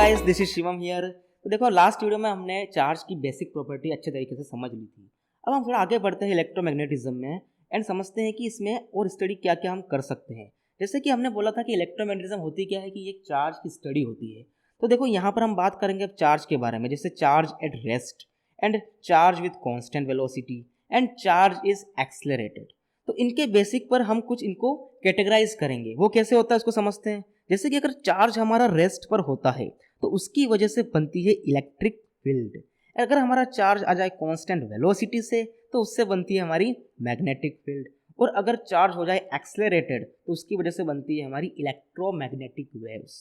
Guys, this is Shivam here. तो देखो, last video में हमने चार्ज की बेसिक प्रॉपर्टी अच्छे तरीके से समझ ली थी। अब हम थोड़ा आगे बढ़ते हैं इलेक्ट्रोमैग्नेटिज्म में एंड समझते हैं कि इसमें और स्टडी क्या क्या हम कर सकते हैं। जैसे कि हमने बोला था कि इलेक्ट्रोमैग्नेटिज्म होती क्या है, कि एक चार्ज की स्टडी होती है। तो देखो, यहाँ पर हम बात करेंगे अब चार्ज के बारे में, जैसे charge at rest and charge with constant velocity and charge is accelerated. तो इनके बेसिक पर हम कुछ इनको कैटेगराइज करेंगे। वो कैसे होता है उसको समझते हैं। जैसे कि अगर चार्ज हमारा रेस्ट पर होता है तो उसकी वजह से बनती है इलेक्ट्रिक फील्ड। अगर हमारा चार्ज आ जाए कांस्टेंट वेलोसिटी से तो उससे बनती है हमारी मैग्नेटिक फील्ड। और अगर चार्ज हो जाए एक्सेलरेटेड तो उसकी वजह से बनती है हमारी इलेक्ट्रोमैग्नेटिक वेव्स।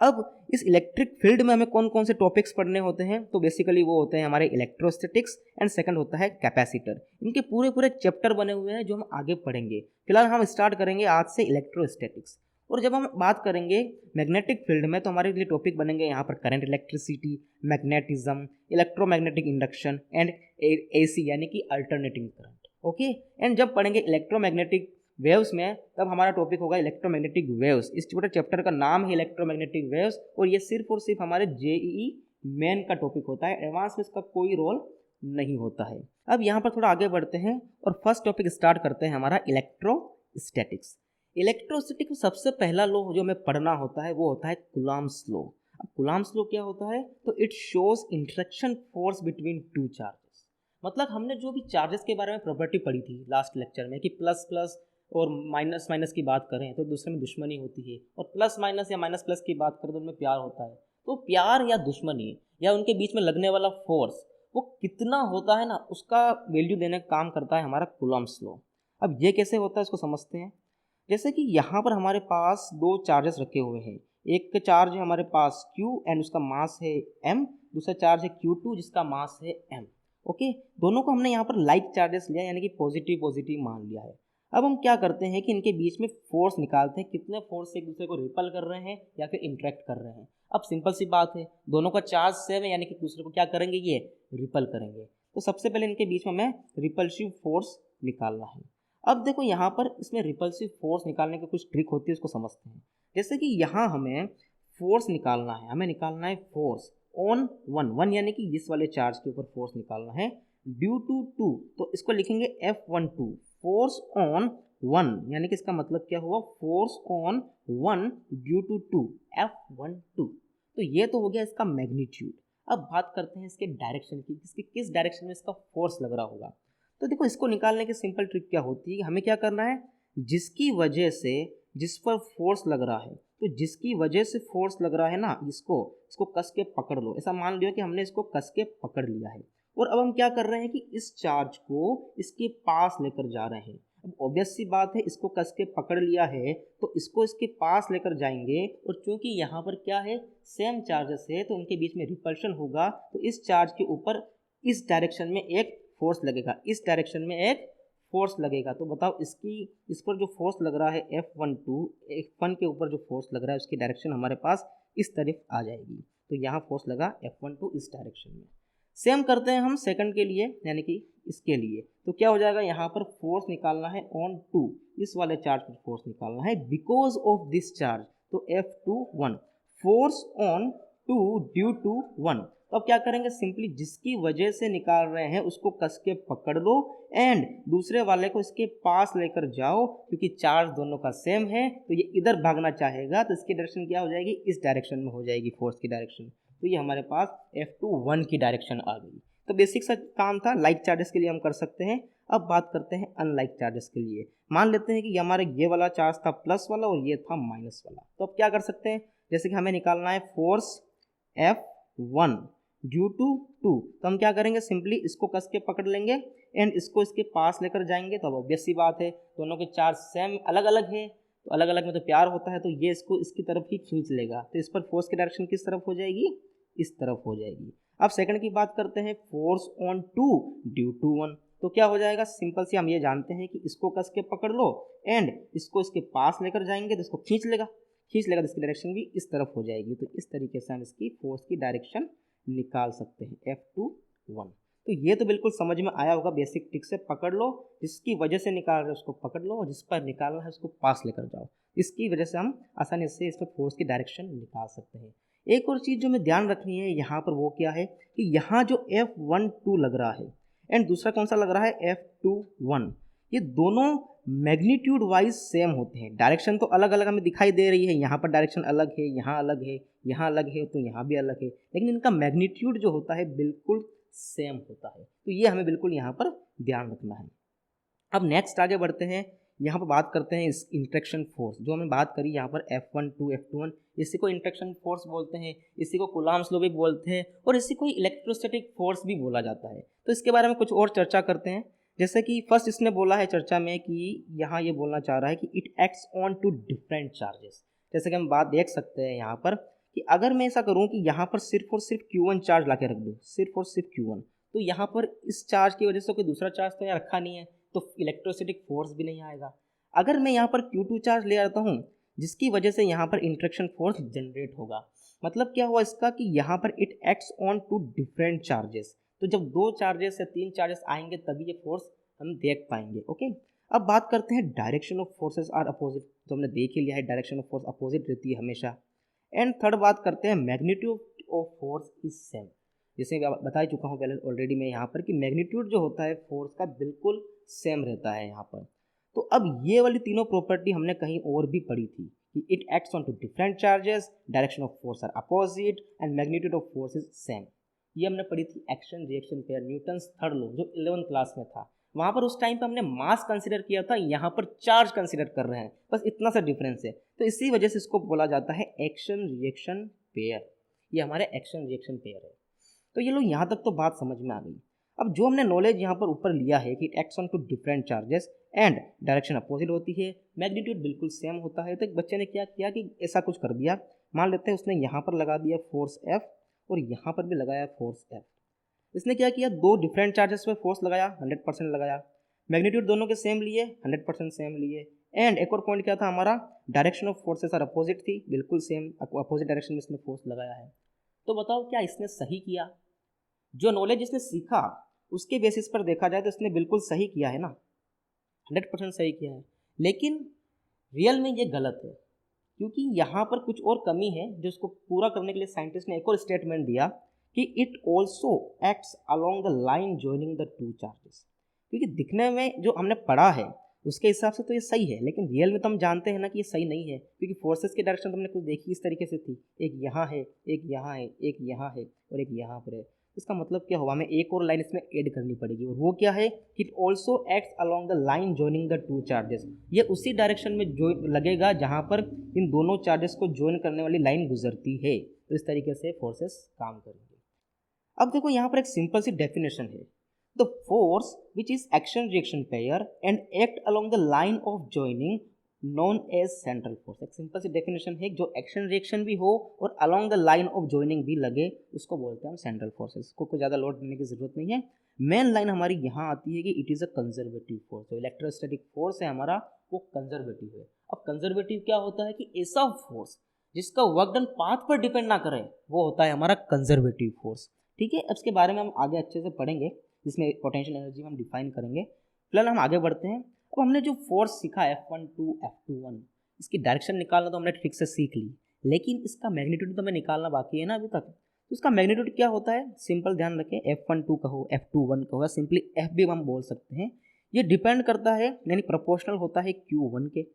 अब इस इलेक्ट्रिक फील्ड में हमें कौन कौन से टॉपिक्स पढ़ने होते हैं, तो बेसिकली वो होते हैं हमारे इलेक्ट्रोस्टैटिक्स एंड सेकंड होता है कैपेसिटर। इनके पूरे पूरे चैप्टर बने हुए हैं जो हम आगे पढ़ेंगे। फिलहाल हम स्टार्ट करेंगे आज से इलेक्ट्रोस्टैटिक्स। और जब हम बात करेंगे मैग्नेटिक फील्ड में तो हमारे लिए टॉपिक बनेंगे यहाँ पर current electricity, magnetism, electromagnetic induction and AC यानी कि अल्टरनेटिंग करंट। ओके, एंड जब पढ़ेंगे इलेक्ट्रोमैग्नेटिक वेव्स में तब हमारा टॉपिक होगा इलेक्ट्रोमैग्नेटिक वेव्स। इस पूरे चैप्टर का नाम है इलेक्ट्रोमैग्नेटिक वेव्स और ये सिर्फ और सिर्फ हमारे जेईई मेन का टॉपिक होता है। एडवांस में इसका कोई रोल नहीं होता है। अब यहाँ पर थोड़ा आगे बढ़ते हैं और फर्स्ट टॉपिक स्टार्ट करते हैं हमारा इलेक्ट्रोस्टैटिक्स। इलेक्ट्रोस्टैटिक में सबसे पहला लॉ जो हमें पढ़ना होता है वो होता है कूलम्ब्स लॉ। अब कूलम्ब्स लॉ क्या होता है, तो it shows interaction force between two charges. मतलब हमने जो भी चार्जेस के बारे में प्रॉपर्टी पढ़ी थी लास्ट लेक्चर में कि प्लस प्लस और माइनस माइनस की बात करें तो दूसरे में दुश्मनी होती है, और प्लस माइनस या माइनस प्लस की बात करें तो उनमें प्यार होता है। तो प्यार या दुश्मनी या उनके बीच में लगने वाला फोर्स वो कितना होता है ना, उसका वैल्यू देने का काम करता है हमारा कूलम्ब्स लॉ। अब ये कैसे होता है इसको समझते हैं। जैसे कि यहाँ पर हमारे पास दो चार्जेस रखे हुए हैं। एक चार्ज है हमारे पास Q एंड उसका मास है M, दूसरा चार्ज है Q2 जिसका मास है M। ओके, दोनों को हमने यहाँ पर लाइक चार्जेस लिया यानी कि पॉजिटिव पॉजिटिव मान लिया है। अब हम क्या करते हैं कि इनके बीच में फोर्स निकालते हैं, कितने फोर्स से एक दूसरे को रिपल कर रहे हैं या फिर इंटरेक्ट कर रहे हैं। अब सिंपल सी बात है, दोनों का चार्ज सेम है यानी कि दूसरे को क्या करेंगे, ये रिपल करेंगे। तो सबसे पहले इनके बीच में हमें रिपल्सिव फोर्स निकालना है। अब देखो, यहाँ पर इसमें रिपल्सिव फोर्स निकालने की कुछ ट्रिक होती है, उसको समझते हैं। जैसे कि यहाँ हमें फोर्स निकालना है, हमें निकालना है फोर्स ऑन वन यानी कि इस वाले चार्ज के ऊपर फोर्स निकालना है ड्यू टू टू। तो इसको लिखेंगे F12 फोर्स ऑन वन, यानी कि इसका मतलब क्या हुआ, force on one due to two F12। तो ये तो हो गया इसका मैग्नीट्यूड। अब बात करते हैं इसके डायरेक्शन की, किस डायरेक्शन में इसका फोर्स लग रहा होगा। तो देखो, इसको निकालने की सिंपल ट्रिक क्या होती है, हमें क्या करना है, जिसकी वजह से जिस पर फोर्स लग रहा है, तो जिसकी वजह से फोर्स लग रहा है ना, इसको कस के पकड़ लो। ऐसा मान लियो कि हमने इसको कस के पकड़ लिया है और अब हम क्या कर रहे हैं कि इस चार्ज को इसके पास लेकर जा रहे हैं। अब ऑब्वियस सी बात है, इसको कस के पकड़ लिया है तो इसको इसके पास लेकर जाएंगे, और चूंकि यहाँ पर क्या है, सेम चार्जेस है तो उनके बीच में रिपल्शन होगा। तो इस चार्ज के ऊपर इस डायरेक्शन में एक फोर्स लगेगा, इस डायरेक्शन में एक फोर्स लगेगा। तो बताओ, इस पर जो फोर्स लग रहा है F12, F1 के ऊपर जो फोर्स लग रहा है उसकी डायरेक्शन हमारे पास इस तरफ आ जाएगी। तो यहाँ फोर्स लगा F12 इस डायरेक्शन में। सेम करते हैं हम सेकंड के लिए, यानी कि इसके लिए। तो क्या हो जाएगा, यहाँ पर फोर्स निकालना है ऑन टू, इस वाले चार्ज पर फोर्स निकालना है बिकॉज ऑफ दिस चार्ज। तो F21 force on two due to one. तो अब क्या करेंगे, सिंपली जिसकी वजह से निकाल रहे हैं उसको कस के पकड़ लो एंड दूसरे वाले को इसके पास लेकर जाओ। क्योंकि चार्ज दोनों का सेम है तो ये इधर भागना चाहेगा तो इसकी डायरेक्शन क्या हो जाएगी, इस डायरेक्शन में हो जाएगी फोर्स की डायरेक्शन। तो ये हमारे पास F21 की डायरेक्शन आ गई। तो बेसिक सा काम था, लाइक चार्जेस के लिए हम कर सकते हैं। अब बात करते हैं अनलाइक चार्जेस के लिए। मान लेते हैं कि हमारे ये वाला चार्ज था प्लस वाला और ये था माइनस वाला। तो अब क्या कर सकते हैं, जैसे कि हमें निकालना है force F1 due to to. तो हम क्या करेंगे, सिंपली इसको कस के पकड़ लेंगे एंड इसको इसके पास लेकर जाएंगे। तो अब ऑब्वियस सी बात है, दोनों के चार्ज सेम अलग अलग है तो अलग अलग में तो प्यार होता है, तो ये इसको इसकी तरफ ही खींच लेगा। तो इस पर फोर्स की डायरेक्शन किस तरफ हो जाएगी, इस तरफ हो जाएगी। अब सेकंड की बात करते हैं, force on two due to one. तो क्या हो जाएगा, सिंपल सी हम ये जानते हैं कि इसको कस के पकड़ लो एंड इसको इसके पास लेकर जाएंगे तो इसको खींच लेगा तो इसकी डायरेक्शन भी इस तरफ हो जाएगी। तो इस तरीके से हम इसकी फोर्स की डायरेक्शन निकाल सकते हैं F21। तो ये तो बिल्कुल समझ में आया होगा, बेसिक ट्रिक से पकड़ लो, जिसकी वजह से निकाल रहे हो उसको पकड़ लो और जिस पर निकालना है उसको पास लेकर जाओ। इसकी वजह से हम आसानी से इस पर फोर्स की डायरेक्शन निकाल सकते हैं। एक और चीज़ जो हमें ध्यान रखनी है यहाँ पर वो क्या है कि यहाँ जो F12 लग रहा है एंड दूसरा कौन सा लग रहा है F21, ये दोनों मैग्नीट्यूड वाइज सेम होते हैं। डायरेक्शन तो अलग अलग हमें दिखाई दे रही है, यहाँ पर डायरेक्शन अलग है, यहाँ अलग है, यहाँ अलग है, तो यहाँ भी अलग है, लेकिन इनका मैग्नीट्यूड जो होता है बिल्कुल सेम होता है। तो ये हमें बिल्कुल यहाँ पर ध्यान रखना है। अब नेक्स्ट आगे बढ़ते हैं, यहाँ पर बात करते हैं इस इंट्रैक्शन फोर्स जो हमने बात करी यहाँ पर F12 F21, इसी को इंट्रैक्शन फोर्स बोलते हैं, इसी को कूलम्ब्स लॉ भी बोलते हैं और इसी को इलेक्ट्रोस्टैटिक फोर्स भी बोला जाता है। तो इसके बारे में कुछ और चर्चा करते हैं। जैसे कि फर्स्ट इसने बोला है चर्चा में कि यहाँ ये बोलना चाह रहा है कि it acts on two different charges. जैसे कि हम बात देख सकते हैं यहाँ पर कि अगर मैं ऐसा करूँ कि यहाँ पर सिर्फ और सिर्फ Q1 चार्ज ला के रख दूँ, सिर्फ और सिर्फ Q1, तो यहाँ पर इस चार्ज की वजह से कोई दूसरा चार्ज तो यहाँ रखा नहीं है, तो इलेक्ट्रोस्टैटिक फोर्स भी नहीं आएगा। अगर मैं यहाँ पर Q2 चार्ज ले आता हूँ जिसकी वजह से यहाँ पर इंट्रैक्शन फोर्स जनरेट होगा, मतलब क्या हुआ इसका कि यहाँ पर it acts on two different charges. तो जब 2 चार्जेस या 3 चार्जेस आएंगे तभी ये फोर्स हम देख पाएंगे। ओके, अब बात करते हैं direction of forces are opposite, तो हमने देख ही लिया है डायरेक्शन ऑफ फोर्स अपोजिट रहती है हमेशा। एंड थर्ड बात करते हैं magnitude of force is same, जैसे बता चुका हूँ पहले ऑलरेडी मैं यहाँ पर कि मैग्नीट्यूड जो होता है फोर्स का बिल्कुल सेम रहता है यहाँ पर। तो अब ये वाली तीनों प्रॉपर्टी हमने कहीं और भी पढ़ी थी कि it acts on two different charges, direction of force are opposite and magnitude of force is same. ये हमने पढ़ी थी action reaction pair, Newton's third law जो 11th क्लास में था। वहाँ पर उस टाइम पे हमने मास कंसिडर किया था, यहाँ पर चार्ज कंसिडर कर रहे हैं, बस इतना सा डिफरेंस है। तो इसी वजह से इसको बोला जाता है एक्शन रिएक्शन पेयर, ये हमारे एक्शन रिएक्शन पेयर है। तो ये लोग यहाँ तक तो बात समझ में आ गई। अब जो हमने नॉलेज यहाँ पर ऊपर लिया है कि acts on two different charges and direction opposite होती है, मैग्नीट्यूड बिल्कुल सेम होता है, तो एक बच्चे ने क्या किया कि ऐसा कुछ कर दिया, मान लेते हैं उसने यहाँ पर लगा दिया फोर्स F और यहाँ पर भी लगाया फोर्स F। इसने क्या किया, 2 डिफरेंट चार्जेस पे फोर्स लगाया, 100% लगाया, मैग्नीट्यूड दोनों के सेम लिए, 100% सेम लिए। एंड एक और पॉइंट क्या था हमारा, direction of forces are opposite थी, बिल्कुल सेम अपोजिट डायरेक्शन में इसने फोर्स लगाया है। तो बताओ क्या इसने सही किया? जो नॉलेज इसने सीखा उसके बेसिस पर देखा जाए तो इसने बिल्कुल सही किया है ना, 100% सही किया है। लेकिन रियल में ये गलत है, क्योंकि यहाँ पर कुछ और कमी है जो इसको पूरा करने के लिए साइंटिस्ट ने एक और स्टेटमेंट दिया कि it also acts along the line joining the 2 charges. क्योंकि दिखने में जो हमने पढ़ा है उसके हिसाब से तो ये सही है, लेकिन रियल में तो हम जानते हैं ना कि ये सही नहीं है, क्योंकि फोर्सेस की डायरेक्शन तो हमने कुछ देखी इस तरीके से थी, एक यहाँ है, एक यहाँ है, एक यहाँ है और एक यहाँ पर है। इसका मतलब क्या हुआ, हमें एक और लाइन इसमें ऐड करनी पड़ेगी, और वो क्या है कि it also acts along the line joining the 2 charges. ये उसी डायरेक्शन में जो लगेगा जहाँ पर इन दोनों चार्जेस को ज्वाइन करने वाली लाइन गुजरती है। तो इस तरीके से फोर्सेस काम करेंगे। अब देखो यहाँ पर एक सिंपल सी डेफिनेशन है, the force which is action reaction pair and act along the line of joining known as central force. एक सिंपल सी डेफिनेशन है, जो एक्शन रिएक्शन भी हो और along the line of joining भी लगे उसको बोलते हैं हम सेंट्रल फोर्सेस। इसको कोई ज़्यादा लोड देने की जरूरत नहीं है। मेन लाइन हमारी यहाँ आती है कि it is a conservative force, जो इलेक्ट्रोस्टैटिक फोर्स है हमारा वो कंजर्वेटिव है। अब कंजर्वेटिव क्या होता है कि ऐसा फोर्स जिसका वर्क डन पाथ पर डिपेंड ना करे वो होता है हमारा कंजर्वेटिव फोर्स। ठीक है, अब इसके बारे में हम आगे अच्छे से पढ़ेंगे, जिसमें पोटेंशियल एनर्जी हम डिफाइन करेंगे। फिलहाल हम आगे बढ़ते हैं। अब हमने जो फोर्स सीखा F12 F21, इसकी डायरेक्शन निकालना तो हमने ठीक से सीख ली, लेकिन इसका मैग्नीट्यूड तो हमें निकालना बाकी है ना अभी तक। तो इसका मैग्नीट्यूड क्या होता है, सिंपल ध्यान रखें, F12 कहो F21 कहो, सिंपली F भी हम बोल सकते हैं। ये डिपेंड करता है, यानी प्रोपोर्शनल होता है Q1 के,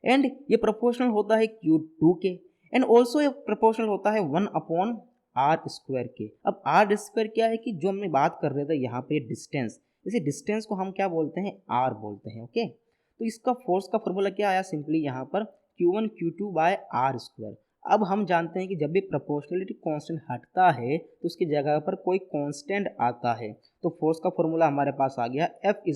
एंड ये प्रोपोर्शनल होता है Q2 के, एंड ऑल्सो ये प्रोपोर्शनल होता है 1/r² के। अब r² क्या है कि जो हमने बात कर रहे थे यहाँ पे डिस्टेंस, इसी डिस्टेंस को हम क्या बोलते हैं, r बोलते हैं। ओके, तो इसका फोर्स का फॉर्मूला क्या आया, सिंपली यहाँ पर Q1 Q2/r²। अब हम जानते हैं कि जब भी प्रोपोर्शनलिटी कांस्टेंट हटता है तो उसकी जगह पर कोई कांस्टेंट आता है, तो फोर्स का फॉर्मूला हमारे पास आ गया F =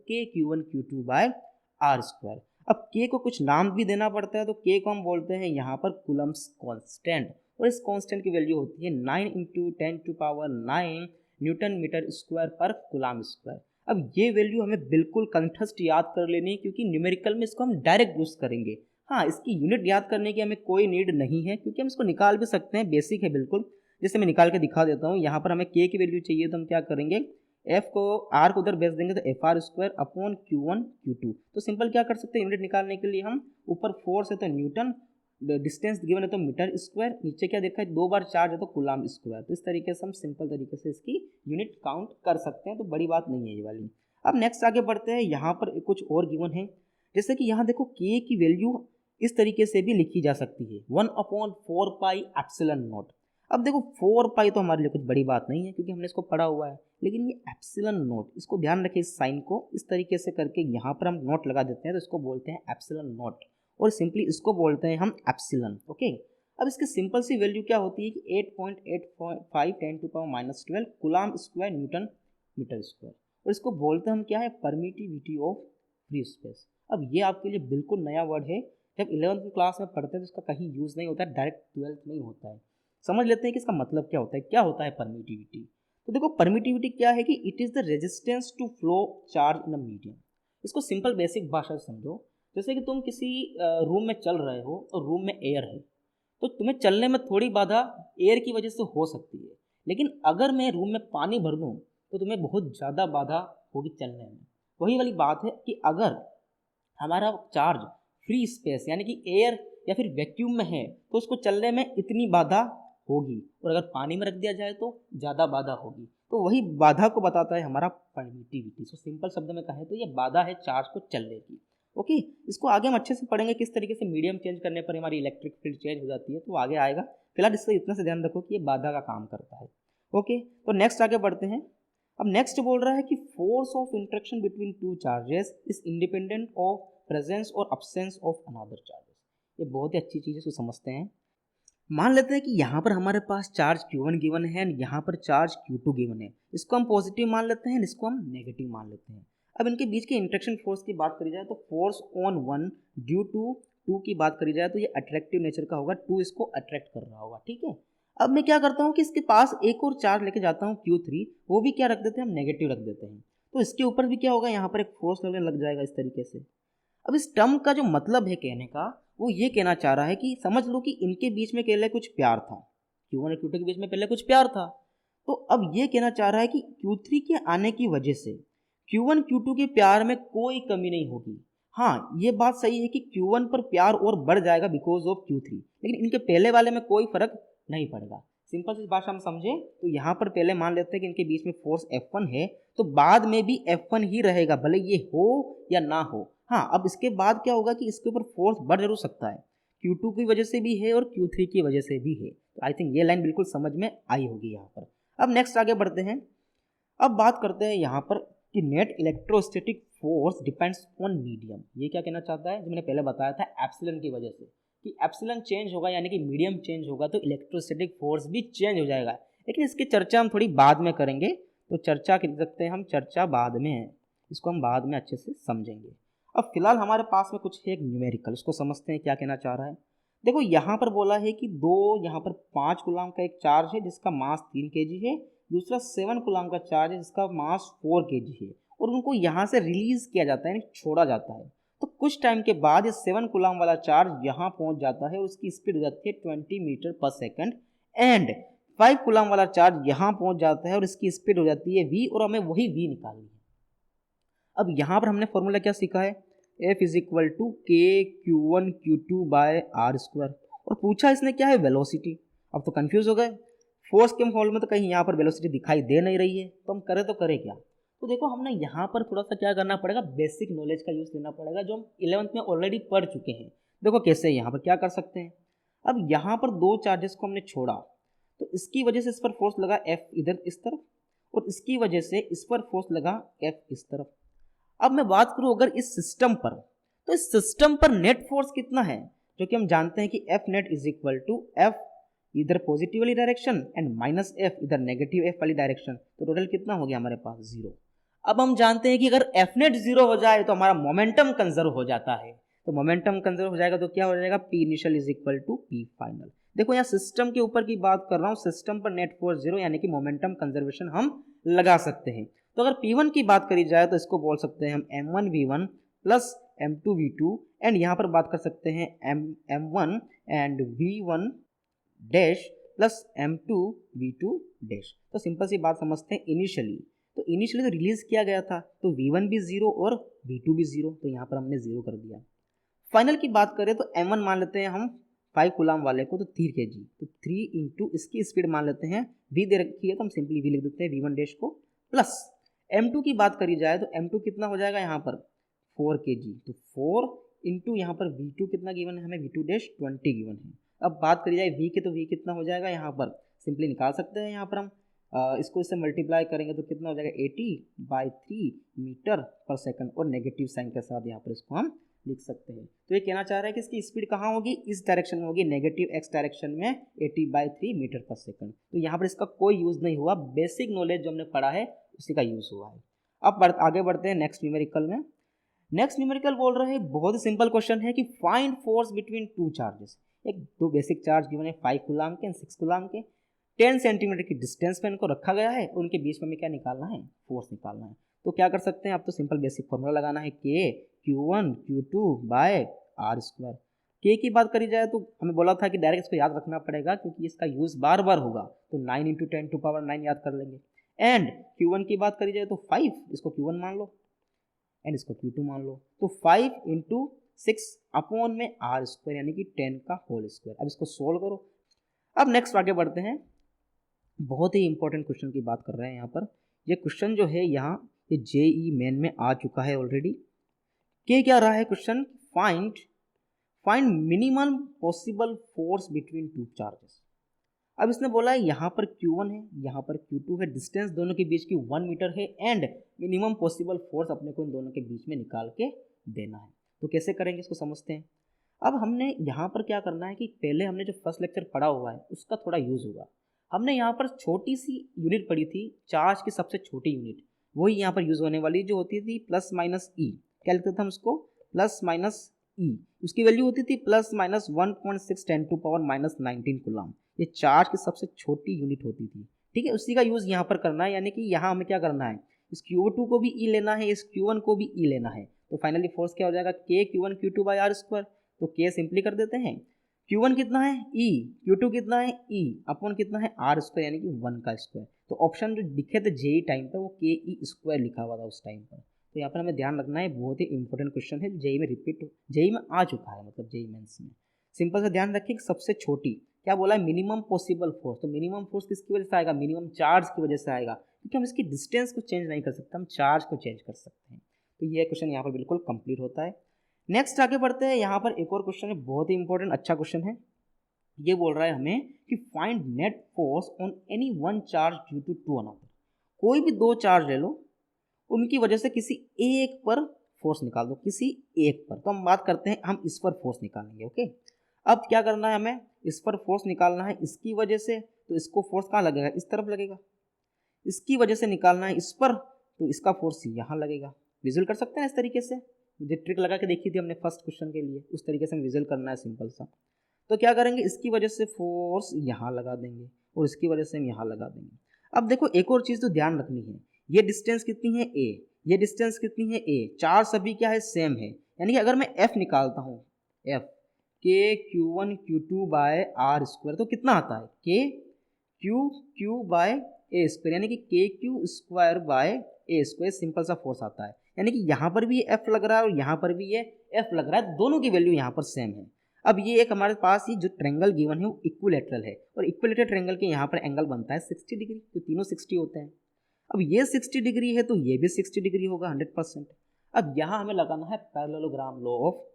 K Q1 Q2/r²। अब K को कुछ नाम भी देना पड़ता है, तो K को हम बोलते हैं यहाँ पर कूलम्ब्स कांस्टेंट, और इस कांस्टेंट की वैल्यू होती है 9 × 10⁹ न्यूटन मीटर स्क्वायर पर कूलम्ब स्क्वायर। अब ये वैल्यू हमें बिल्कुल कंठस्थ याद कर लेनी है, क्योंकि न्यूमेरिकल में इसको हम डायरेक्ट यूज करेंगे। हाँ, इसकी यूनिट याद करने की हमें कोई नीड नहीं है, क्योंकि हम इसको निकाल भी सकते हैं, बेसिक है बिल्कुल। जैसे मैं निकाल के दिखा देता हूँ, यहाँ पर हमें K की वैल्यू चाहिए तो हम क्या करेंगे, F को R को उधर बेच देंगे तो FR² Q1 Q2। तो सिंपल क्या कर सकते हैं, यूनिट निकालने के लिए हम ऊपर फोर्स है तो न्यूटन, डिस्टेंस गिवन है तो मीटर स्क्वायर, नीचे क्या देखा है 2 बार चार्ज है तो कूलाम स्क्वायर। तो इस तरीके से हम सिंपल तरीके से इसकी यूनिट काउंट कर सकते हैं, तो बड़ी बात नहीं है ये वाली। अब नेक्स्ट आगे बढ़ते हैं, यहाँ पर कुछ और गिवन है, जैसे कि यहाँ देखो के की वैल्यू इस तरीके से भी लिखी जा सकती है 1/4 पाई एप्सिलॉन नॉट। अब देखो 4 पाई तो हमारे लिए कुछ बड़ी बात नहीं है क्योंकि हमने इसको पढ़ा हुआ है, लेकिन ये एप्सिलॉन नॉट, इसको ध्यान रखें, इस साइन को इस तरीके से करके यहाँ पर हम नोट लगा देते हैं तो इसको बोलते हैं एप्सिलॉन नॉट, और सिंपली इसको बोलते हैं हम एप्सिलॉन। ओके, अब इसकी सिंपल सी वैल्यू क्या होती है कि 8.85 10⁻12 coulomb square newton metre square, और इसको बोलते हैं हम क्या है, परमिटिविटी ऑफ फ्री स्पेस। अब ये आपके लिए बिल्कुल नया वर्ड है, जब 11वीं क्लास में पढ़ते हैं तो इसका कहीं यूज़ नहीं होता है, डायरेक्ट 12th में ही होता है। समझ लेते हैं कि इसका मतलब क्या होता है परमिटिविटी। तो देखो परमिटिविटी क्या है कि it is the resistance to flow charge in a medium. इसको सिंपल बेसिक भाषा से समझो, जैसे कि तुम किसी रूम में चल रहे हो और रूम में एयर है, तो तुम्हें चलने में थोड़ी बाधा एयर की वजह से हो सकती है, लेकिन अगर मैं रूम में पानी भर दूँ तो तुम्हें बहुत ज़्यादा बाधा होगी चलने में। वही वाली बात है कि अगर हमारा चार्ज फ्री स्पेस यानी कि एयर या फिर वैक्यूम में है तो उसको चलने में इतनी बाधा होगी, और अगर पानी में रख दिया जाए तो ज़्यादा बाधा होगी। तो वही बाधा को बताता है हमारा परमिटिविटी। सो सिंपल शब्द में कहें तो ये बाधा है चार्ज को चलने की। ओके, इसको आगे हम अच्छे से पढ़ेंगे किस तरीके से मीडियम चेंज करने पर हमारी इलेक्ट्रिक फील्ड चेंज हो जाती है, तो आगे आएगा। फिलहाल इससे इतना से ध्यान रखो कि ये बाधा का काम करता है। ओके, तो नेक्स्ट आगे बढ़ते हैं। अब नेक्स्ट बोल रहा है कि force of interaction between two charges is independent of presence और अब्सेंस ऑफ अनदर चार्जेस। ये बहुत ही अच्छी चीज़ है, इसको समझते हैं। मान लेते हैं कि यहाँ पर हमारे पास चार्ज Q1 गिवन है एंड यहाँ पर चार्ज Q2 गिवन है। इसको हम पॉजिटिव मान लेते हैं, इसको हम नेगेटिव मान लेते हैं। अब इनके बीच के इंटरेक्शन फोर्स की बात करी जाए तो फोर्स ऑन 1 ड्यू टू 2 की बात करी जाए तो ये अट्रैक्टिव नेचर का होगा, 2 इसको अट्रैक्ट कर रहा होगा। ठीक है, अब मैं क्या करता हूँ कि इसके पास एक और चार्ज लेके जाता हूँ Q3, वो भी क्या रख देते हैं हम, नेगेटिव रख देते हैं। तो इसके ऊपर भी क्या होगा, यहाँ पर एक फोर्स लगने लग जाएगा इस तरीके से। अब इस टर्म का जो मतलब है कहने का, वो ये कहना चाह रहा है कि समझ लो कि इनके बीच में पहले कुछ प्यार था, Q1 और Q2 के बीच में पहले कुछ प्यार था। तो अब ये कहना चाह रहा है कि Q3 के आने की वजह से Q1 Q2 के प्यार में कोई कमी नहीं होगी। हाँ, ये बात सही है कि Q1 पर प्यार और बढ़ जाएगा बिकॉज ऑफ Q3, लेकिन इनके पहले वाले में कोई फर्क नहीं पड़ेगा। सिंपल सी भाषा हम समझे तो यहाँ पर पहले मान लेते हैं कि इनके बीच में फोर्स F1 है, तो बाद में भी F1 ही रहेगा, भले ये हो या ना हो। हाँ, अब इसके बाद क्या होगा कि इसके ऊपर फोर्स बढ़ जरूर सकता है, Q2 की वजह से भी है और Q3 की वजह से भी है। तो आई थिंक ये लाइन बिल्कुल समझ में आई होगी यहाँ पर। अब नेक्स्ट आगे बढ़ते हैं। अब बात करते हैं यहाँ पर कि net electrostatic force depends on medium. ये क्या कहना चाहता है, जो मैंने पहले बताया था एप्सिलॉन की वजह से, कि एप्सिलॉन चेंज होगा यानी कि मीडियम चेंज होगा तो इलेक्ट्रोस्टैटिक फोर्स भी चेंज हो जाएगा। लेकिन इसकी चर्चा हम थोड़ी बाद में करेंगे, तो चर्चा कर सकते हैं हम, चर्चा बाद में है, इसको हम बाद में अच्छे से समझेंगे। अब फिलहाल हमारे पास में कुछ है एक न्यूमेरिकल, उसको समझते हैं क्या कहना चाह रहा है। देखो यहाँ पर बोला है कि यहाँ पर 5 कूलम का एक चार्ज है जिसका मास 3 kg है, दूसरा 7 कूलम का चार्ज है जिसका मास 4 kg है, और उनको यहाँ से रिलीज किया जाता है, छोड़ा जाता है। तो कुछ टाइम के बाद ये 7 कूलम वाला चार्ज यहाँ पहुँच जाता है और उसकी स्पीड हो जाती है 20 मीटर पर सेकेंड, एंड 5 कूलम वाला चार्ज यहाँ पहुँच जाता है और इसकी स्पीड हो जाती है v, और हमें वही v निकालनी है। अब यहाँ पर हमने फॉर्मूला क्या सीखा है, F इज इक्वल टू के Q1 Q2 bye are square, और पूछा इसने क्या है, वेलोसिटी। अब तो कंफ्यूज हो गए, फोर्स के फॉर्मूले में तो कहीं यहाँ पर वेलोसिटी दिखाई दे नहीं रही है, तो हम करें तो करें क्या। तो देखो हमने यहाँ पर थोड़ा सा क्या करना पड़ेगा, बेसिक नॉलेज का यूज़ लेना पड़ेगा जो हम 11th में ऑलरेडी पढ़ चुके हैं। देखो कैसे यहाँ पर क्या कर सकते हैं। अब यहाँ पर 2 चार्जेस को हमने छोड़ा, तो इसकी वजह से इस पर फोर्स लगा F इधर इस तरफ, और इसकी वजह से इस पर फोर्स लगा F इस तरफ। अब मैं बात करूं अगर इस सिस्टम पर, तो इस सिस्टम पर नेट फोर्स कितना है, जो कि हम जानते हैं कि F net is equal to F इधर पॉजिटिव वाली डायरेक्शन एंड माइनस F इधर नेगेटिव F वाली डायरेक्शन, तो टोटल कितना हो गया हमारे पास 0। अब हम जानते हैं कि अगर F नेट 0 हो जाए तो हमारा मोमेंटम कंजर्व हो जाता है, तो मोमेंटम कंजर्व हो जाएगा तो क्या हो जाएगा, P initial is equal to P final. देखो यहाँ सिस्टम के ऊपर की बात कर रहा हूँ, सिस्टम पर नेट फोर्स 0 यानी कि मोमेंटम कंजर्वेशन हम लगा सकते हैं। तो अगर P1 की बात करी जाए तो इसको बोल सकते हैं हम M1V1 प्लस M2V2, एंड यहाँ पर बात कर सकते हैं M1 and V1 dash plus M2V2 dash. तो सिंपल सी बात समझते हैं, इनिशियली तो रिलीज किया गया था, तो V1 भी 0 और V2 भी 0, तो यहाँ पर हमने 0 कर दिया। फाइनल की बात करें तो M1 मान लेते हैं हम 5 कूलाम वाले को तो 3 kg, तो 3 इंटू इसकी स्पीड मान लेते हैं, v दे रखी है तो हम सिंपली v लिख देते हैं v1 डैश को, प्लस m2 की बात करी जाए तो m2 कितना हो जाएगा यहाँ पर 4 kg, तो 4 इंटू यहाँ पर v2 कितना गिवन है हमें, v2 डैश 20 गिवन है। अब बात करी जाए v के, तो v कितना हो जाएगा यहाँ पर सिंपली निकाल सकते हैं, यहाँ पर हम इसको इससे मल्टीप्लाई करेंगे तो कितना हो जाएगा 80/3 मीटर पर सेकंड, और नेगेटिव साइन के साथ यहाँ पर इसको हम लिख सकते हैं। तो ये कहना चाह रहा है कि इसकी स्पीड कहाँ होगी, इस डायरेक्शन में होगी, नेगेटिव x डायरेक्शन में 80/3 मीटर पर सेकंड। तो यहाँ पर इसका कोई यूज़ नहीं हुआ, बेसिक नॉलेज जो हमने पढ़ा है उसी का यूज़ हुआ है। अब आगे बढ़ते हैं नेक्स्ट न्यूमेरिकल में। नेक्स्ट न्यूमेरिकल बोल रहे हैं, बहुत ही सिंपल क्वेश्चन है कि find force between two charges. एक दो बेसिक चार्ज गिवन है 5 कूलाम के एंड 6 कूलाम के, 10 सेंटीमीटर की डिस्टेंस पे इनको रखा गया है, उनके बीच में हमें क्या निकालना है, फोर्स निकालना है। तो क्या कर सकते हैं, आप तो सिंपल बेसिक फॉर्मूला लगाना है, K Q1 Q2 by R square. K की बात करी जाए तो हमें बोला था कि डायरेक्ट इसको याद रखना पड़ेगा क्योंकि इसका यूज़ बार बार होगा, तो 9 इंटू 10⁻9 याद कर लेंगे। एंड Q1 की बात करी जाए तो 5, इसको Q1 मान लो एंड इसको Q2 मान लो, तो 5 इंटू 6 अपॉन में R स्क्वायर यानी कि 10 का होल स्क्वायर। अब इसको सोल्व करो। अब नेक्स्ट आगे बढ़ते हैं, बहुत ही इंपॉर्टेंट क्वेश्चन की बात कर रहे हैं यहाँ पर। ये क्वेश्चन जो है यहाँ ये JEE मेन में आ चुका है ऑलरेडी। क्या रहा है question, find minimum possible force between two charges. अब इसने बोला है यहाँ पर Q1 है, यहाँ पर Q2 है, डिस्टेंस दोनों के बीच की 1 मीटर है एंड मिनिमम पॉसिबल फोर्स अपने को इन दोनों के बीच में निकाल के देना है। तो कैसे करेंगे इसको समझते हैं। अब हमने यहाँ पर क्या करना है कि पहले हमने जो फर्स्ट लेक्चर पढ़ा हुआ है उसका थोड़ा यूज़ होगा। हमने यहाँ पर छोटी सी यूनिट पढ़ी थी, चार्ज की सबसे छोटी यूनिट, वही यहाँ पर यूज़ होने वाली जो होती थी प्लस माइनस ई। क्या लिखते थे हम उसको, प्लस माइनस ई, उसकी वैल्यू होती थी प्लस माइनस 1.6 10⁻⁻19 कूलाम। ये चार्ज की सबसे छोटी यूनिट होती थी, ठीक है। उसी का यूज़ यहाँ पर करना है, यानी कि यहाँ हमें क्या करना है, इस Q2 को भी ई लेना है, इस Q1 को भी ई लेना है। तो फाइनली फोर्स क्या हो जाएगा, K Q1 Q2 by R square. तो K सिंपली कर देते हैं, Q1 कितना है E, Q2 कितना है E, अपॉन कितना है R स्क्वायर यानी कि 1 का स्क्वायर। तो ऑप्शन जो दिखे थे JEE टाइम पर वो KE स्क्वायर लिखा हुआ था उस टाइम पर। तो यहाँ पर हमें ध्यान रखना है, बहुत ही इंपॉर्टेंट क्वेश्चन है, JEE में रिपीट, JEE में आ चुका है, मतलब JEE मेंस में। सिंपल से ध्यान रखिए कि सबसे छोटी क्या बोला है, मिनिमम पॉसिबल फोर्स। तो मिनिमम फोर्स किसकी वजह से आएगा, मिनिमम चार्ज की वजह से आएगा, क्योंकि हम इसकी डिस्टेंस को चेंज नहीं कर सकते, हम चार्ज को चेंज कर सकते हैं। तो ये क्वेश्चन यहाँ पर बिल्कुल कंप्लीट होता है। नेक्स्ट आगे बढ़ते हैं, यहाँ पर एक और क्वेश्चन है, बहुत ही इंपॉर्टेंट अच्छा क्वेश्चन है। ये बोल रहा है हमें कि find net force on any one charge due to to another. कोई भी दो चार्ज ले लो, उनकी वजह से किसी एक पर फोर्स निकाल दो, किसी एक पर। तो हम बात करते हैं, हम इस पर फोर्स निकालेंगे, ओके। अब क्या करना है, हमें इस पर फोर्स निकालना है इसकी वजह से, तो इसको फोर्स कहाँ लगेगा, इस तरफ लगेगा। इसकी वजह से निकालना है इस पर, तो इसका फोर्स यहाँ लगेगा। विजुअल कर सकते हैं इस तरीके से, जो ट्रिक लगा के देखी थी हमने फर्स्ट क्वेश्चन के लिए, उस तरीके से हम विजुअल करना है सिंपल सा। तो क्या करेंगे, इसकी वजह से फोर्स यहाँ लगा देंगे और इसकी वजह से हम यहाँ लगा देंगे। अब देखो एक और चीज़ तो ध्यान रखनी है, ये डिस्टेंस कितनी है A, ये डिस्टेंस कितनी है A, चार सभी क्या है, सेम है। यानी कि अगर मैं F निकालता हूँ, F K Q1 Q2 by R square, तो कितना आता है K Q by A square, यानी कि K Q square by A square, simple सा फोर्स आता है। यानी कि यहाँ पर भी ये F लग रहा है और यहाँ पर भी ये F लग रहा है, दोनों की वैल्यू यहाँ पर सेम है। अब ये एक हमारे पास ही जो ट्रेंगल गिवन है वो इक्विलेटरल है, और इक्विलेटरल ट्रेंगल के यहाँ पर एंगल बनता है 60 डिग्री, तो तीनों 60 होते हैं। अब ये 60 डिग्री है तो ये भी 60 डिग्री होगा 100%। अब यहाँ हमें लगाना है parallelogram law of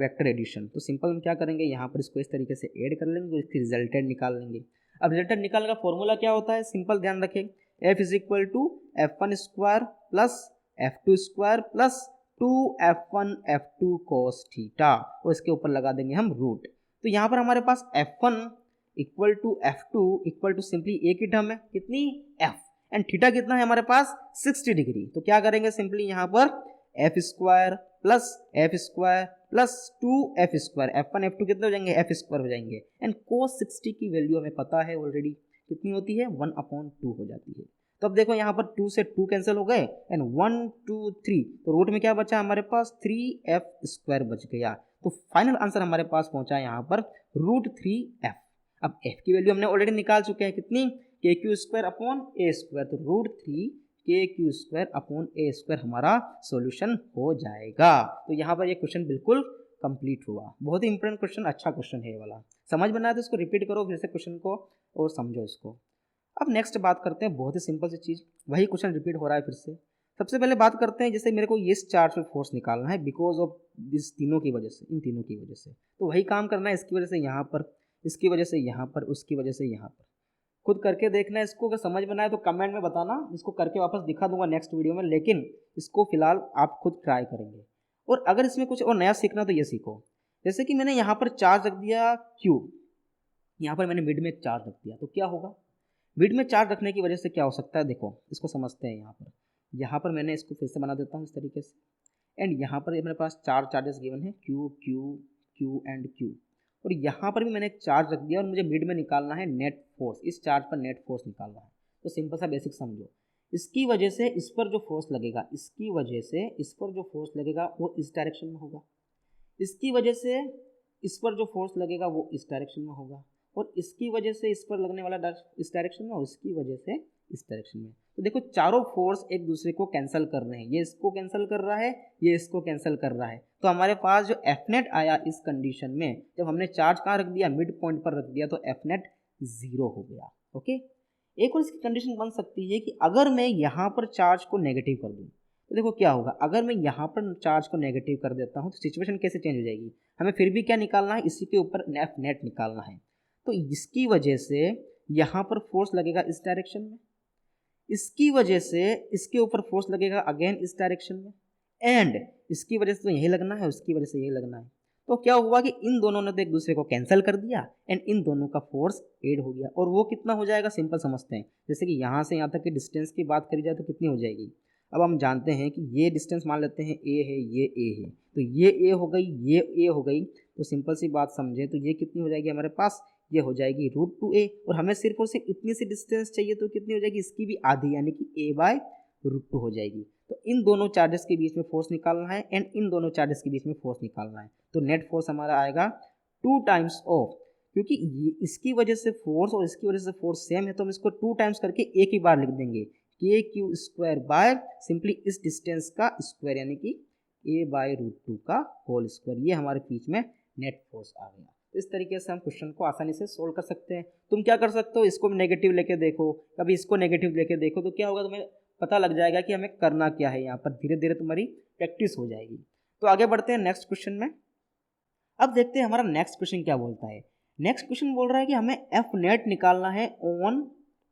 vector addition. तो सिंपल हम क्या करेंगे, यहाँ पर इसको इस तरीके से ऐड कर लेंगे, इसकी रिजल्टेंट निकाल लेंगे। अब रिजल्टेंट निकालने का फॉर्मूला क्या होता है, सिंपल ध्यान रखें, F is equal to F1 square plus F2 square plus 2F1 F2 cos theta, और इसके ऊपर लगा देंगे हम रूट। तो यहाँ पर हमारे पास F1 equal to F2 equal to simply एक ही टर्म है, कितनी F, एंड थीटा कितना है हमारे पास 60 डिग्री। तो क्या करेंगे, सिंपली यहाँ पर F square plus F square plus 2F square, F1 F2 कितने हो जाएंगे, F स्क्वायर हो जाएंगे। एंड cos 60 की वैल्यू हमें पता है ऑलरेडी, कितनी होती है 1/2 हो जाती है। तो अब देखो यहाँ पर 2 से 2 कैंसिल हो गए एंड 1 2 3, तो रूट में क्या बचा हमारे पास 3F स्क्वायर बच गया। तो फाइनल आंसर हमारे पास पहुंचा यहाँ पर √3F। अब F की वैल्यू हमने ऑलरेडी निकाल चुके हैं, कितनी KQ square upon A square, तो √3 KQ square upon A square हमारा सॉल्यूशन हो जाएगा। तो यहाँ पर ये क्वेश्चन बिल्कुल कंप्लीट हुआ। बहुत ही इंपॉर्टेंट क्वेश्चन, अच्छा क्वेश्चन है ये वाला। समझ में ना आए तो इसको रिपीट करो फिर से क्वेश्चन को और समझो इसको। अब नेक्स्ट बात करते हैं बहुत ही सिंपल सी चीज़, वही क्वेश्चन रिपीट हो रहा है फिर से। सबसे पहले बात करते हैं, जैसे मेरे को इस चार्ज पे फोर्स निकालना है बिकॉज ऑफ इस तीनों की वजह से, इन तीनों की वजह से, तो वही काम करना है। इसकी वजह से यहाँ पर, इसकी वजह से यहाँ पर, उसकी वजह से यहाँ पर। खुद करके देखना है इसको, अगर समझ में ना आए तो कमेंट में बताना, इसको करके वापस दिखा दूंगा नेक्स्ट वीडियो में, लेकिन इसको फिलहाल आप खुद ट्राई करेंगे। और अगर इसमें कुछ और नया सीखना तो ये सीखो, जैसे कि मैंने यहाँ पर चार्ज रख दिया Q, यहाँ पर मैंने मिड में एक चार्ज रख दिया, तो क्या होगा? मिड में चार्ज रखने की वजह से क्या हो सकता है, देखो इसको समझते हैं। यहाँ पर मैंने इसको फिर से बना देता हूँ इस तरीके से, एंड यहाँ पर मेरे पास चार चार्जेस गिवन है Q Q Q and Q, और यहाँ पर भी मैंने एक चार्ज रख दिया और मुझे मिड में निकालना है नेट फोर्स, इस चार्ज पर नेट फोर्स निकालना है। तो सिंपल सा बेसिक समझो, इसकी वजह से इस पर जो फोर्स लगेगा, इसकी वजह से इस पर जो फोर्स लगेगा वो इस डायरेक्शन में होगा, इसकी वजह से इस पर जो फोर्स लगेगा वो इस डायरेक्शन में होगा, और इसकी वजह से इस पर लगने वाला इस डायरेक्शन में, और इसकी वजह से इस डायरेक्शन में। तो देखो चारों फोर्स एक दूसरे को कैंसिल कर रहे हैं, ये इसको कैंसिल कर रहा है, ये इसको कैंसिल कर रहा है। तो हमारे पास जो एफ नेट आया इस कंडीशन में, जब हमने चार्ज कहाँ रख दिया, मिड पॉइंट पर रख दिया, तो एफ नेट 0 हो गया। ओके, एक और इसकी कंडीशन बन सकती है कि अगर मैं यहाँ पर चार्ज को नेगेटिव कर दूँ, तो देखो क्या होगा, अगर मैं यहाँ पर चार्ज को नेगेटिव कर देता हूँ तो सिचुएशन कैसे चेंज हो जाएगी, हमें फिर भी क्या निकालना है, इसी के ऊपर एफ नेट निकालना है। तो इसकी वजह से यहाँ पर फोर्स लगेगा इस डायरेक्शन में, इसकी वजह से इसके ऊपर फोर्स लगेगा अगेन इस डायरेक्शन में, एंड इसकी वजह से तो यही लगना है, उसकी वजह से यही लगना है। तो क्या हुआ कि इन दोनों ने तो एक दूसरे को कैंसिल कर दिया एंड इन दोनों का फोर्स ऐड हो गया। और वो कितना हो जाएगा, सिंपल समझते हैं। जैसे कि यहाँ से यहाँ तक की डिस्टेंस की बात करी जाए तो कितनी हो जाएगी, अब हम जानते हैं कि ये डिस्टेंस मान लेते हैं ए है, ये ए है, तो ये ए हो गई, ये ए हो गई, तो सिंपल सी बात समझे तो ये कितनी हो जाएगी हमारे पास, ये हो जाएगी √2a, और हमें सिर्फ और सिर्फ इतनी सी डिस्टेंस चाहिए, तो कितनी हो जाएगी, इसकी भी आधी, यानी कि a/√2 हो जाएगी। तो इन दोनों चार्जेस के बीच में फोर्स निकालना है एंड इन दोनों चार्जेस के बीच में फोर्स निकालना है। तो नेट फोर्स हमारा आएगा 2 टाइम्स ऑफ, क्योंकि इसकी वजह से फोर्स और इसकी वजह से फोर्स सेम है, तो हम इसको 2 टाइम्स करके एक ही बार लिख देंगे, KQ² बाय सिंपली इस डिस्टेंस का स्क्वायर, यानी कि a/√2 का होल स्क्वायर। ये हमारे बीच में नेट फोर्स आ गया। तो इस तरीके से हम क्वेश्चन को आसानी से सोल्व कर सकते हैं। तुम क्या कर सकते हो, इसको नेगेटिव लेके देखो, कभी इसको नेगेटिव लेके देखो, तो क्या होगा, तुम्हें पता लग जाएगा कि हमें करना क्या है। यहाँ पर धीरे धीरे तुम्हारी प्रैक्टिस हो जाएगी। तो आगे बढ़ते हैं नेक्स्ट क्वेश्चन में। अब देखते हैं हमारा नेक्स्ट क्वेश्चन क्या बोलता है। नेक्स्ट क्वेश्चन बोल रहा है कि हमें एफ नेट निकालना है ऑन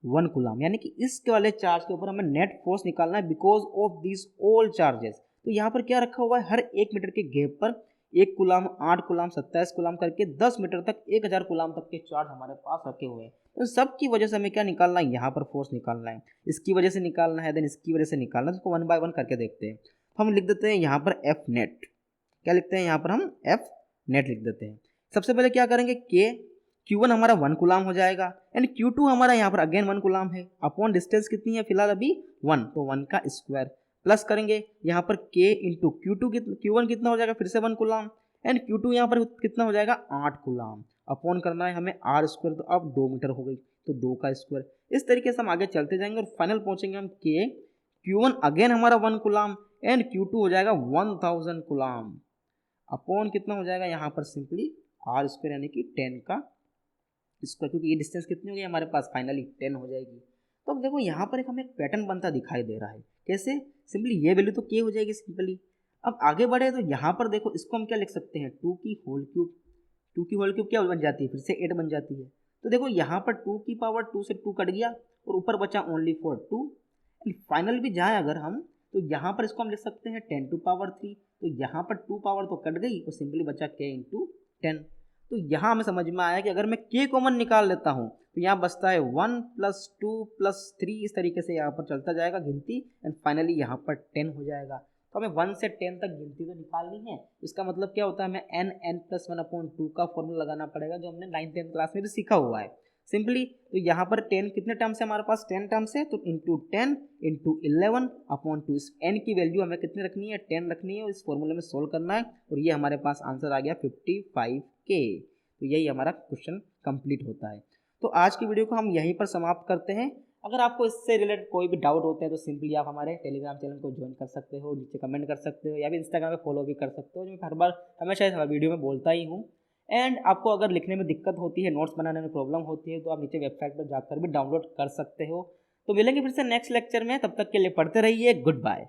1 कूलम, यानी कि इसके वाले चार्ज के ऊपर हमें नेट फोर्स निकालना है because of this all charges. तो यहाँ पर क्या रखा हुआ है, हर 1 मीटर के गैप पर 1 कूलम, 8 कूलम, 27 कूलम करके 10 मीटर तक 1000 कूलम तक के चार्ज हमारे पास रखे हुए हैं। तो सब की वजह से हमें क्या निकालना है, यहाँ पर फोर्स निकालना है, इसकी वजह से निकालना है, देन इसकी वजह से निकालना है। इसको 1 बाय 1 करके देखते हैं। तो हम लिख देते हैं यहाँ पर एफ नेट, क्या लिखते हैं यहाँ पर, हम एफ नेट लिख देते हैं। सबसे पहले क्या करेंगे, Q1 हमारा 1 कूलम हो जाएगा एंड Q2 हमारा यहाँ पर अगेन 1 कूलम है, अपॉन डिस्टेंस कितनी है फिलहाल अभी 1, तो 1 का स्क्वायर प्लस करेंगे यहाँ पर K इंटू Q1 कितना हो जाएगा, फिर से 1 कूलम, एंड Q2 यहाँ पर कितना हो जाएगा 8 कूलम, अपॉन करना है हमें R स्क्वायर, तो अब 2 मीटर हो गई, तो 2 का स्क्वायर। इस तरीके से हम आगे चलते जाएंगे और फाइनल पहुंचेंगे हम Q1 अगेन हमारा 1 कूलम एंड Q2 हो जाएगा 1000 कूलम, अपॉन कितना हो जाएगा यहाँ पर सिंपली R स्क्वायर, यानी कि 10 का स्क्वायर, क्योंकि ये डिस्टेंस कितनी हो गई हमारे पास, फाइनली 10 हो जाएगी। तो अब देखो यहाँ पर एक हमें पैटर्न बनता दिखाई दे रहा है, कैसे, सिंपली ये वैल्यू तो K हो जाएगी सिंपली। अब आगे बढ़े तो यहाँ पर देखो, इसको हम क्या लिख सकते हैं, 2 की होल क्यूब, 2 की होल क्यूब क्या बन जाती है, फिर से 8 बन जाती है। तो देखो यहाँ पर 2 की पावर 2 से 2 कट गया और ऊपर बचा ओनली फॉर 2, एंड फाइनल भी जाए अगर हम, तो यहाँ पर इसको हम लिख सकते हैं 10 टू पावर 3, तो यहाँ पर 2 पावर तो कट गई और सिंपली बचा K इंटू 10। तो यहाँ हमें समझ में आया कि अगर मैं K कॉमन निकाल लेता हूँ तो यहाँ बचता है 1 + 2 + 3, इस तरीके से यहाँ पर चलता जाएगा गिनती, एंड फाइनली यहाँ पर 10 हो जाएगा। तो हमें 1 से 10 तक गिनती तो निकालनी है। इसका मतलब क्या होता है, हमें n+1/2 का फॉर्मूला लगाना पड़ेगा, जो हमने 9th 10th क्लास में भी सीखा हुआ है सिंपली। तो यहाँ पर 10 कितने टर्म्स है हमारे पास, 10 टर्म्स है, तो इंटू 10 इंटू 11/2, इस n की वैल्यू हमें कितनी रखनी है, 10 रखनी है, और इस फॉर्मूले में सोल्व करना है, और ये हमारे पास आंसर आ गया 55K। तो यही हमारा क्वेश्चन कंप्लीट होता है। तो आज की वीडियो को हम यहीं पर समाप्त करते हैं। अगर आपको इससे रिलेटेड कोई भी डाउट होते हैं तो सिंपली आप हमारे टेलीग्राम चैनल को ज्वाइन कर सकते हो, नीचे कमेंट कर सकते हो, या फिर इंस्टाग्राम पे फॉलो भी कर सकते हो, जो मैं हर बार हमेशा इस वीडियो में बोलता ही हूँ। एंड आपको अगर लिखने में दिक्कत होती है, नोट्स बनाने में प्रॉब्लम होती है, तो आप नीचे वेबसाइट पर जाकर भी डाउनलोड कर सकते हो। तो मिलेंगे फिर से नेक्स्ट लेक्चर में, तब तक के लिए पढ़ते रहिए। Good bye.